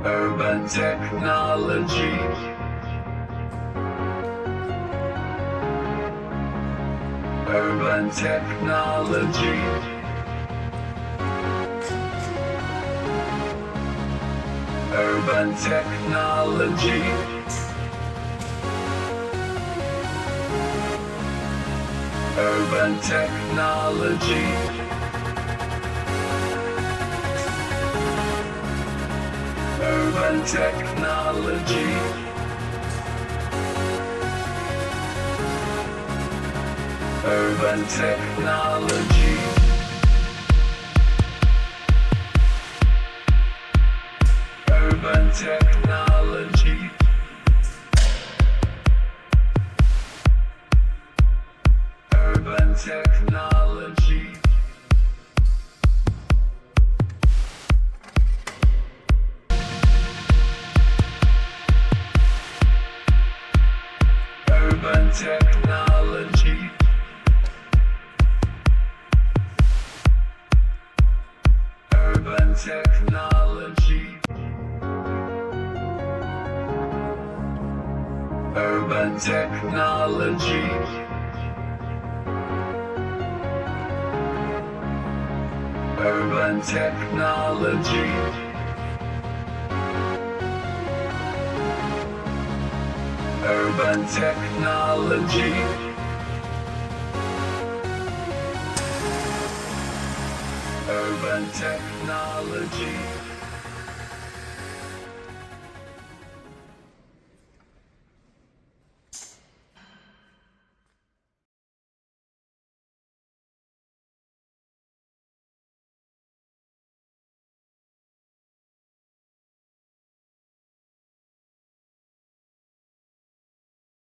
Urban technology. Urban technology. Urban technology. Urban technology. Urban technology. Urban technology. Urban technology. Urban technology. Urban technology. Urban technology. Urban technology. Urban technology. Urban technology. Urban technology.